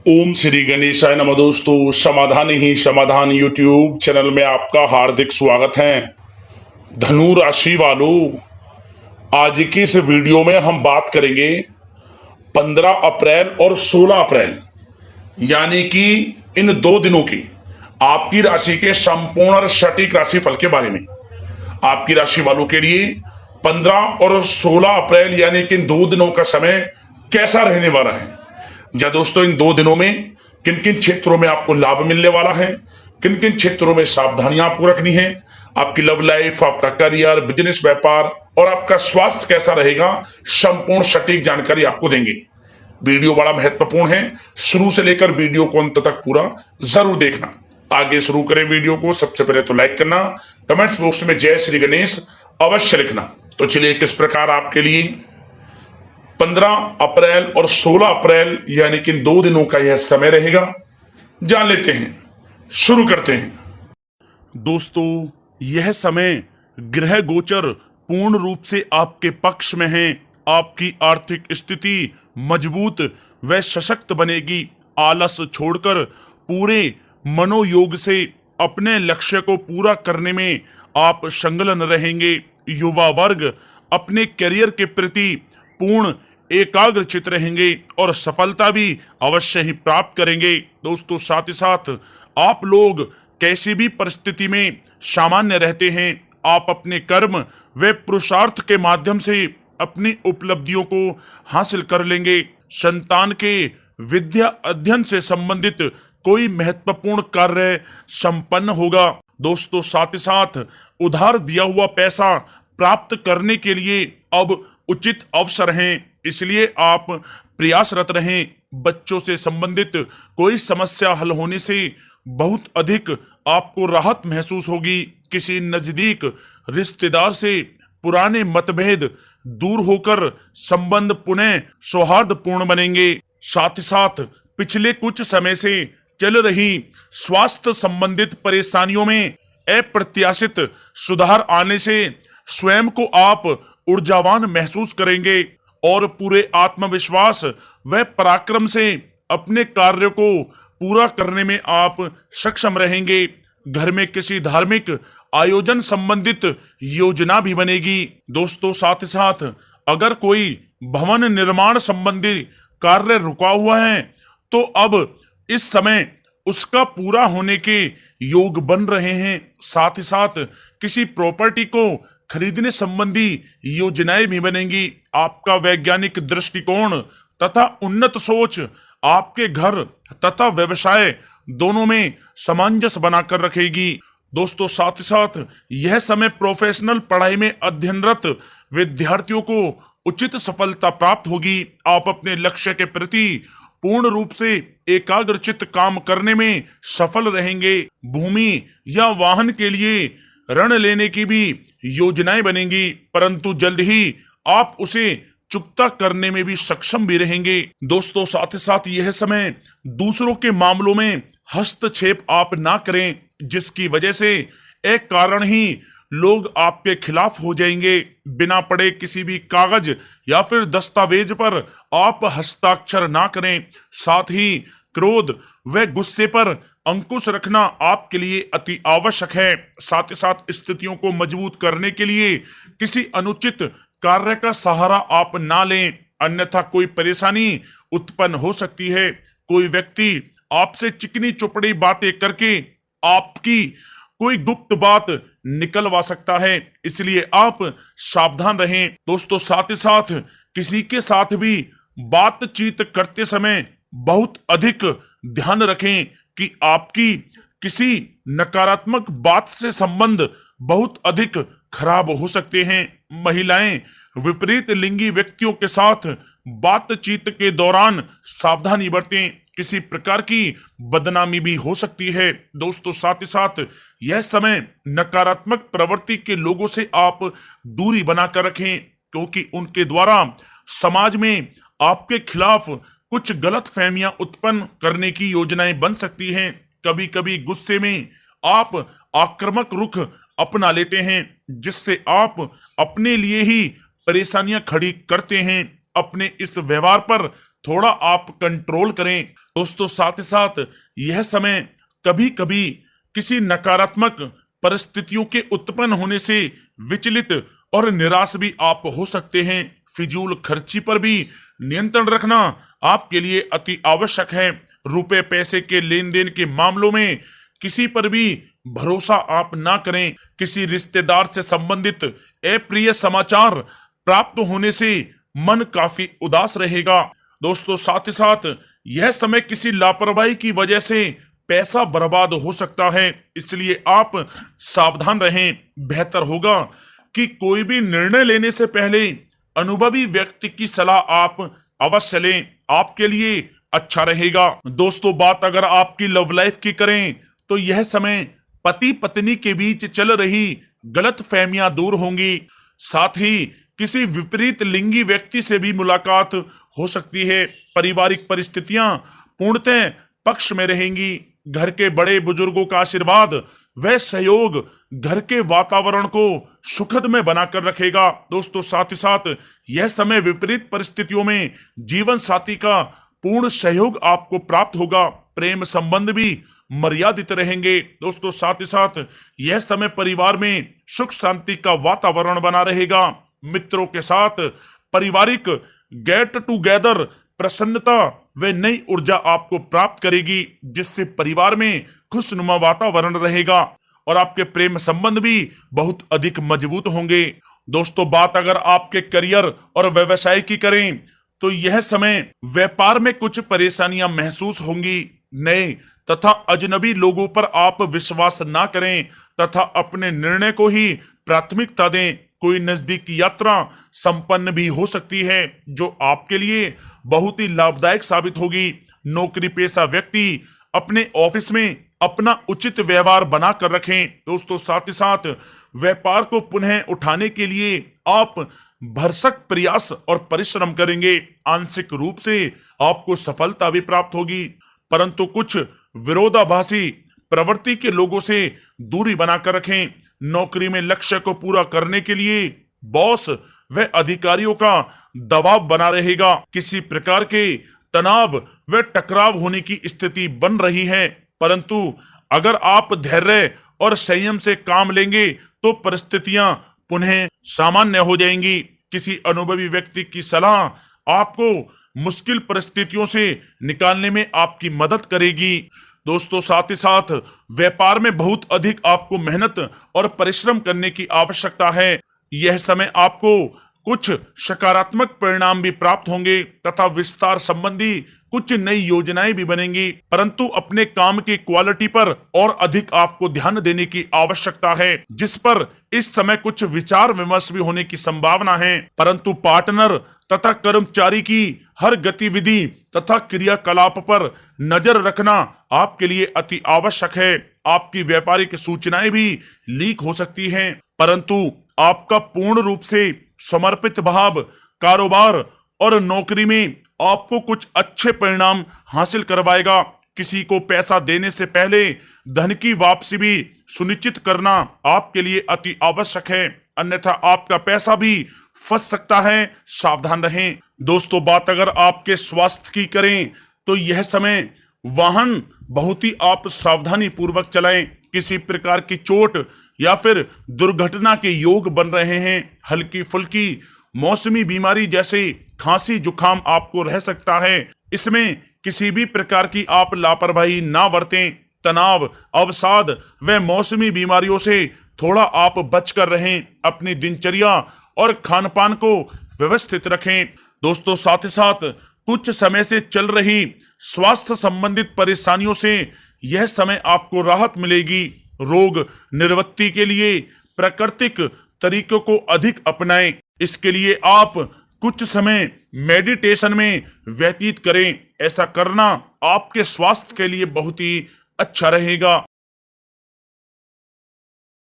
ओम श्री गणेशाय नमः। दोस्तों, समाधान ही समाधान यूट्यूब चैनल में आपका हार्दिक स्वागत है। धनु राशि वालों, आज की इस वीडियो में हम बात करेंगे 15 अप्रैल और 16 अप्रैल यानी कि इन 2 दिनों की आपकी राशि के संपूर्ण और सटीक राशिफल के बारे में। आपकी राशि वालों के लिए 15 और 16 अप्रैल यानी कि इन 2 दिनों का समय कैसा रहने वाला है। या दोस्तों, इन 2 दिनों में किन किन क्षेत्रों में आपको लाभ मिलने वाला है, किन किन क्षेत्रों में सावधानियां आपको रखनी है, आपकी लव लाइफ, आपका करियर, बिजनेस, व्यापार और आपका स्वास्थ्य कैसा रहेगा, संपूर्ण सटीक जानकारी आपको देंगे। वीडियो बड़ा महत्वपूर्ण है, शुरू से लेकर वीडियो को अंत तक पूरा जरूर देखना। आगे शुरू करें वीडियो को। सबसे पहले तो लाइक करना, कमेंट्स बॉक्स में जय श्री गणेश अवश्य लिखना। तो चलिए, किस प्रकार आपके लिए 15 अप्रैल और 16 अप्रैल यानी कि 2 दिनों का यह समय रहेगा, जान लेते हैं। शुरू करते हैं। दोस्तों, यह समय ग्रह गोचर पूर्ण रूप से आपके पक्ष में है। आपकी आर्थिक स्थिति मजबूत व सशक्त बनेगी। आलस छोड़कर पूरे मनोयोग से अपने लक्ष्य को पूरा करने में आप संलग्न रहेंगे। युवा वर्ग अपने करियर के प्रति पूर्ण एकाग्रचित रहेंगे और सफलता भी अवश्य ही प्राप्त करेंगे। दोस्तों, साथ ही साथ आप लोग कैसी भी परिस्थिति में सामान्य रहते हैं। आप अपने कर्म व पुरुषार्थ के माध्यम से अपनी उपलब्धियों को हासिल कर लेंगे। संतान के विद्या अध्ययन से संबंधित कोई महत्वपूर्ण कार्य संपन्न होगा। दोस्तों, साथ ही साथ उधार दिया हुआ पैसा प्राप्त करने के लिए अब उचित अवसर हैं, इसलिए आप प्रयासरत रहें। बच्चों से संबंधित कोई समस्या हल होने से बहुत अधिक आपको राहत महसूस होगी। किसी नजदीक रिश्तेदार से पुराने मतभेद दूर होकर संबंध पुनः सौहार्दपूर्ण बनेंगे। साथ ही साथ पिछले कुछ समय से चल रही स्वास्थ्य संबंधित परेशानियों में अप्रत्याशित सुधार आने से स्वयं को आप ऊर्जावान महसूस करेंगे और पूरे आत्मविश्वास व पराक्रम से अपने कार्य को पूरा करने में आप सक्षम रहेंगे। घर में किसी धार्मिक आयोजन संबंधित योजना भी बनेगी। दोस्तों, साथ ही साथ अगर कोई भवन निर्माण संबंधी कार्य रुका हुआ है तो अब इस समय उसका पूरा होने के योग बन रहे हैं। साथ ही साथ किसी प्रॉपर्टी को खरीदने संबंधी योजनाएं भी बनेंगी। आपका वैज्ञानिक दृष्टिकोण तथा उन्नत सोच आपके घर तथा व्यवसाय दोनों में सामंजस्य बनाकर रखेगी। दोस्तों, साथ ही साथ यह समय प्रोफेशनल पढ़ाई में अध्ययनरत विद्यार्थियों को उचित सफलता प्राप्त होगी। आप अपने लक्ष्य के प्रति पूर्ण रूप से एकाग्रचित काम करने में सफल रहेंगे। भूमि या वाहन के लिए ऋण लेने की भी योजनाएं बनेंगी, परंतु जल्द ही आप उसे चुकता करने में भी सक्षम भी रहेंगे। दोस्तों, साथ ही साथ यह समय दूसरों के मामलों में हस्तक्षेप आप ना करें, जिसकी वजह से एक कारण ही लोग आपके खिलाफ हो जाएंगे। बिना पढ़े किसी भी कागज या फिर दस्तावेज पर आप हस्ताक्षर ना करें। साथ ही क्रोध व गुस्से पर अंकुश रखना आपके लिए अति आवश्यक है। साथ ही साथ स्थितियों को मजबूत करने के लिए किसी अनुचित कार्य का सहारा आप ना लें, अन्यथा कोई परेशानी उत्पन्न हो सकती है। कोई व्यक्ति आपसे चिकनी चुपड़ी बातें करके आपकी कोई गुप्त बात निकलवा सकता है, इसलिए आप सावधान रहें। दोस्तों, साथ ही साथ किसी के साथ भी बातचीत करते समय बहुत अधिक ध्यान रखें कि आपकी किसी नकारात्मक बात से संबंध बहुत अधिक खराब हो सकते हैं। महिलाएं विपरीत लिंगी व्यक्तियों के साथ बातचीत के दौरान सावधानी बरतें, किसी प्रकार की बदनामी भी हो सकती है। दोस्तों, साथ ही साथ यह समय नकारात्मक प्रवृत्ति के लोगों से आप दूरी बनाकर रखें, क्योंकि उनके द्वारा समाज में आपके खिलाफ कुछ गलत फहमियां उत्पन्न करने की योजनाएं बन सकती हैं। कभी कभी गुस्से में आप आक्रामक रुख अपना लेते हैं, जिससे आप अपने लिए ही परेशानियां खड़ी करते हैं। अपने इस व्यवहार पर थोड़ा आप कंट्रोल करें। दोस्तों साथ ही साथ यह समय कभी कभी किसी नकारात्मक परिस्थितियों के उत्पन्न होने से विचलित और निराश भी आप हो सकते हैं। फिजूल खर्ची पर भी नियंत्रण रखना आपके लिए अति आवश्यक है। रुपए पैसे के लेन देन के मामलों में किसी पर भी भरोसा आप ना करें। किसी रिश्तेदार से संबंधित अप्रिय समाचार प्राप्त होने से मन काफी उदास रहेगा। दोस्तों साथ ही साथ यह समय किसी लापरवाही की वजह से पैसा बर्बाद हो सकता है, इसलिए आप सावधान रहें। बेहतर होगा कि कोई भी निर्णय लेने से पहले अनुभवी व्यक्ति की सलाह आप अवश्य लें, आपके लिए अच्छा रहेगा। दोस्तों बात अगर आपकी लव लाइफ की करें तो यह समय पति पत्नी के बीच चल रही गलत फहमियां दूर होंगी। साथ ही किसी विपरीत लिंगी व्यक्ति से भी मुलाकात हो सकती है। पारिवारिक परिस्थितियां पूर्णतः पक्ष में रहेंगी। घर के बड़े बुजुर्गों का आशीर्वाद व सहयोग घर के वातावरण को सुखद में बनाकर रखेगा। दोस्तों साथ ही साथ यह समय विपरीत परिस्थितियों में जीवन साथी का पूर्ण सहयोग आपको प्राप्त होगा। प्रेम संबंध भी मर्यादित रहेंगे। दोस्तों साथ ही साथ यह समय परिवार में सुख शांति का वातावरण बना रहेगा। मित्रों के साथ पारिवारिक गेट टुगेदर प्रसन्नता व नई ऊर्जा आपको प्राप्त करेगी, जिससे परिवार में खुशनुमा वातावरण रहेगा और आपके प्रेम संबंध भी बहुत अधिक मजबूत होंगे। दोस्तों बात अगर आपके करियर और व्यवसाय की करें तो यह समय व्यापार में कुछ परेशानियां महसूस होंगी। नए तथा अजनबी लोगों पर आप विश्वास ना करें तथा अपने निर्णय को ही प्राथमिकता दें। कोई नजदीकी यात्रा संपन्न भी हो सकती है जो आपके लिए बहुत ही लाभदायक साबित होगी। नौकरी पेशा व्यक्ति अपने ऑफिस में अपना उचित व्यवहार बनाकर रखें। दोस्तों साथ ही साथ व्यापार को पुनः उठाने के लिए आप भरसक प्रयास और परिश्रम करेंगे। आंशिक रूप से आपको सफलता भी प्राप्त होगी, परंतु कुछ विरोधाभासी प्रवृत्ति के लोगों से दूरी बनाकर रखें। नौकरी में लक्ष्य को पूरा करने के लिए बॉस व अधिकारियों का दबाव बना रहेगा। किसी प्रकार के तनाव व टकराव होने की स्थिति बन रही है, परंतु अगर आप धैर्य और संयम से काम लेंगे तो परिस्थितियां पुनः सामान्य हो जाएंगी। किसी अनुभवी व्यक्ति की सलाह आपको मुश्किल परिस्थितियों से निकालने में आपकी मदद करेगी। दोस्तों साथ ही साथ व्यापार में बहुत अधिक आपको मेहनत और परिश्रम करने की आवश्यकता है। यह समय आपको कुछ सकारात्मक परिणाम भी प्राप्त होंगे तथा विस्तार संबंधी कुछ नई योजनाएं भी बनेंगी, परंतु अपने काम की क्वालिटी पर और अधिक आपको ध्यान देने की आवश्यकता है, जिस पर इस समय कुछ विचार विमर्श भी होने की संभावना है। परंतु पार्टनर तथा कर्मचारी की हर गतिविधि तथा क्रियाकलाप पर नजर रखना आपके लिए अति आवश्यक है। आपकी व्यापारिक सूचनाएं भी लीक हो सकती हैं, परंतु आपका पूर्ण रूप से समर्पित भाव कारोबार और नौकरी में आपको कुछ अच्छे परिणाम हासिल करवाएगा। किसी को पैसा देने से पहले धन की वापसी भी सुनिश्चित करना आपके लिए अति आवश्यक है, अन्यथा आपका पैसा भी फंस सकता है, सावधान रहें। दोस्तों बात अगर आपके स्वास्थ्य की करें तो यह समय वाहन बहुत ही आप सावधानी पूर्वक चलाएं। किसी प्रकार की चोट या फिर दुर्घटना के योग बन रहे हैं। हल्की फुल्की मौसमी बीमारी जैसे खांसी जुकाम आपको रह सकता है, इसमें किसी भी प्रकार की आप लापरवाही ना बरतें। तनाव अवसाद व मौसमी बीमारियों से थोड़ा आप बचकर रहें। अपनी दिनचर्या और खान पान को व्यवस्थित रखें। दोस्तों साथ ही साथ कुछ समय से चल रही स्वास्थ्य संबंधित परेशानियों से यह समय आपको राहत मिलेगी। रोग निवृत्ति के लिए प्राकृतिक तरीकों को अधिक अपनाएं। इसके लिए आप कुछ समय मेडिटेशन में व्यतीत करें। ऐसा करना आपके स्वास्थ्य के लिए बहुत ही अच्छा रहेगा।